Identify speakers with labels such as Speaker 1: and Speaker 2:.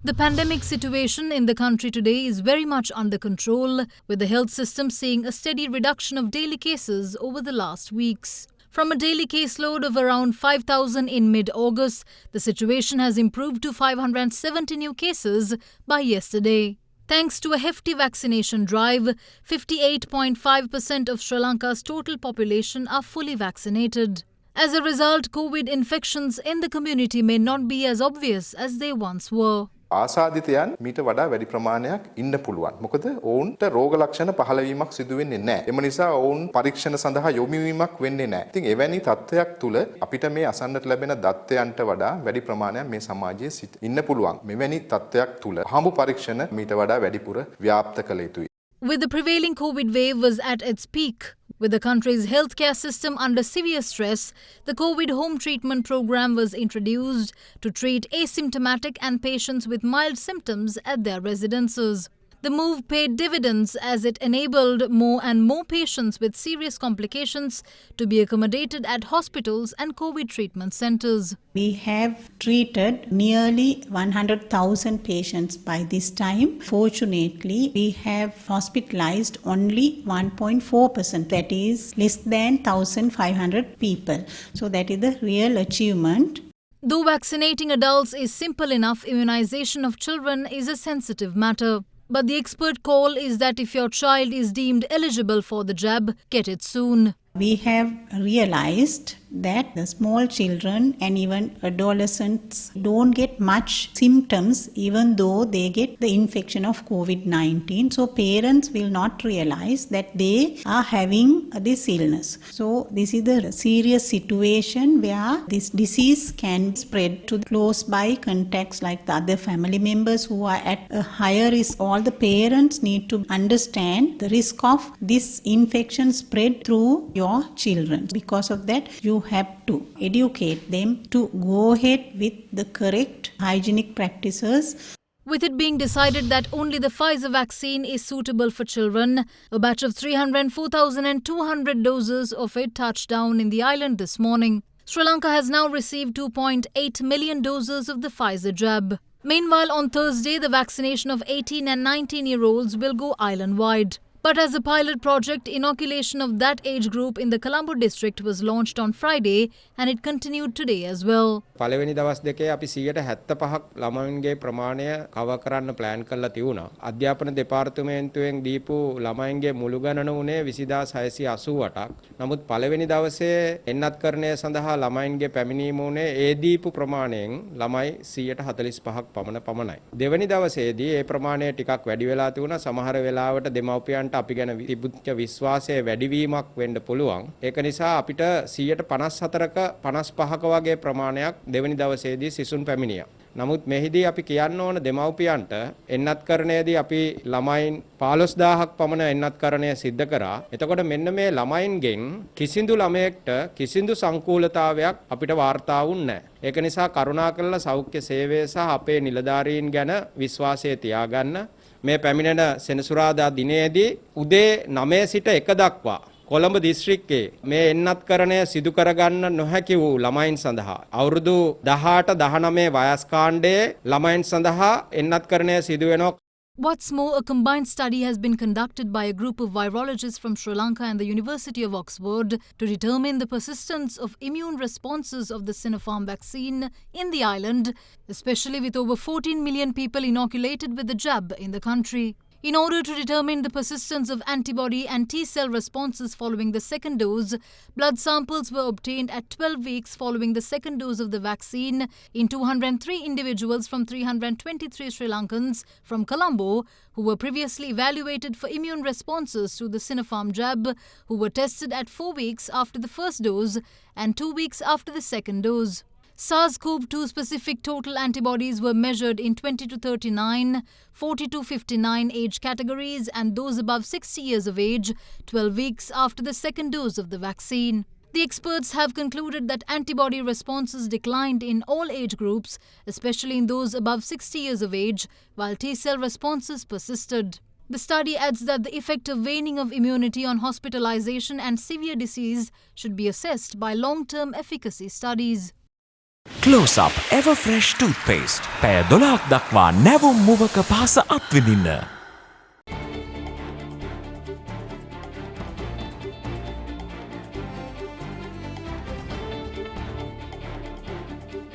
Speaker 1: The pandemic situation in the country today is very much under control, with the health system seeing a steady reduction of daily cases over the last weeks. From a daily caseload of around 5,000 in mid-August, the situation has improved to 570 new cases by yesterday. Thanks to a hefty vaccination drive, 58.5% of Sri Lanka's total population are fully vaccinated. As a result, COVID infections in the community may not be as obvious as they once were.
Speaker 2: ආසාදිතයන් මීට වඩා වැඩි ප්‍රමාණයක් ඉන්න පුළුවන්. මොකද ඔවුන්ට රෝග ලක්ෂණ පහළ වීමක් සිදු වෙන්නේ නැහැ. එම නිසා ඔවුන් පරීක්ෂණ සඳහා යොමු වීමක් වෙන්නේ නැහැ. ඉතින් එවැනි තත්ත්වයක් තුල අපිට මේ අසන්නට ලැබෙන දත්තයන්ට වඩා වැඩි ප්‍රමාණයක් මේ සමාජයේ ඉන්න පුළුවන්. මෙවැනි තත්ත්වයක් තුල හාමු පරීක්ෂණ මීට වඩා වැඩිපුර ව්‍යාප්ත කළ යුතුයි.
Speaker 1: With the prevailing COVID wave was at its peak, with the country's healthcare system under severe stress, the COVID home treatment program was introduced to treat asymptomatic and patients with mild symptoms at their residences. The move paid dividends as it enabled more and more patients with serious complications to be accommodated at hospitals and COVID treatment centers.
Speaker 3: We have treated nearly 100,000 patients by this time. Fortunately, we have hospitalized only 1.4%, that is less than 1,500 people. So that is the real achievement.
Speaker 1: Though vaccinating adults is simple enough, immunization of children is a sensitive matter. But the expert call is that if your child is deemed eligible for the jab, get it soon.
Speaker 3: We have realized that the small children and even adolescents don't get much symptoms even though they get the infection of COVID-19. So parents will not realize that they are having this illness. So this is the serious situation where this disease can spread to close by contacts like the other family members who are at a higher risk. All the parents need to understand the risk of this infection spread through your children. Because of that, you have to educate them to go ahead with the correct hygienic practices.
Speaker 1: With it being decided that only the Pfizer vaccine is suitable for children, a batch of 304,200 doses of it touched down in the island this morning. Sri Lanka has now received 2.8 million doses of the Pfizer jab. Meanwhile, on Thursday, the vaccination of 18 and 19-year-olds will go island-wide. But as a pilot project, inoculation of that age group in the Colombo district was launched on Friday and it continued today as well.
Speaker 4: පළවෙනි දවස් දෙකේ අපි 175ක් ළමයින්ගේ ප්‍රමාණය cover කරන්න plan කරලා තියුණා. අධ්‍යාපන දෙපාර්තමේන්තුවෙන් දීපු ළමයින්ගේ මුළු ගණන උනේ 20688ක්. නමුත් පළවෙනි දවසේ එන්නත්කරණය සඳහා ළමයින්ගේ පැමිණීම උනේ ඒ දීපු ප්‍රමාණයෙන් ළමයි 145ක් පමණයි. දෙවැනි දවසේදී ඒ ප්‍රමාණය ටිකක් වැඩි වෙලා තියුණා. සමහර වෙලාවට දෙමව්පියන්ට අපි ගැන තිබුච්ච විශ්වාසය වැඩිවීමක් වෙන්න පුළුවන්. ඒක නිසා අපිට 154ක 55ක වගේ ප්‍රමාණයක් දෙවැනි දවසේදී සිසුන් පැමිණියා. නමුත් මෙහිදී අපි කියන්න ඕන දෙමව්පියන්ට එන්නත්කරණයේදී අපි ළමයින් 15000ක් පමණ එන්නත්කරණය සිද්ධ කරා. එතකොට මෙන්න මේ ළමයින්ගෙන් කිසිදු ළමයෙක්ට කිසිදු සංකූලතාවයක් අපිට වාර්තා වුන්නේ නැහැ. ඒක නිසා කරුණාකරලා සෞඛ්‍ය සේවය සහ අපේ නිලධාරීන් ගැන විශ්වාසය තියාගන්න. මේ පැමිණෙන සෙනසුරාදා දිනේදී උදේ 9 සිට 1 දක්වා කොළඹ දිස්ත්‍රික්කයේ මේ එන්නත්කරණය සිදු කරගන්න නොහැකි වූ ළමයින් සඳහා අවුරුදු 18 19 වයස් කාණ්ඩයේ ළමයින් සඳහා එන්නත්කරණය සිදු වෙනවා.
Speaker 1: What's more, a combined study has been conducted by a group of virologists from Sri Lanka and the University of Oxford to determine the persistence of immune responses of the Sinopharm vaccine in the island, especially with over 14 million people inoculated with the jab in the country. In order to determine the persistence of antibody and T-cell responses following the second dose, blood samples were obtained at 12 weeks following the second dose of the vaccine in 203 individuals from 323 Sri Lankans from Colombo who were previously evaluated for immune responses to the Sinopharm jab, who were tested at 4 weeks after the first dose and 2 weeks after the second dose. SARS-CoV-2 specific total antibodies were measured in 20 to 39, 40 to 59 age categories and those above 60 years of age 12 weeks after the second dose of the vaccine. The experts have concluded that antibody responses declined in all age groups, especially in those above 60 years of age, while T-cell responses persisted. The study adds that the effect of waning of immunity on hospitalization and severe disease should be assessed by long-term efficacy studies.
Speaker 5: Close Up Everfresh Toothpaste. පැය 12ක් දක්වා නැවුම් මුවක පහස අත්විඳින්න.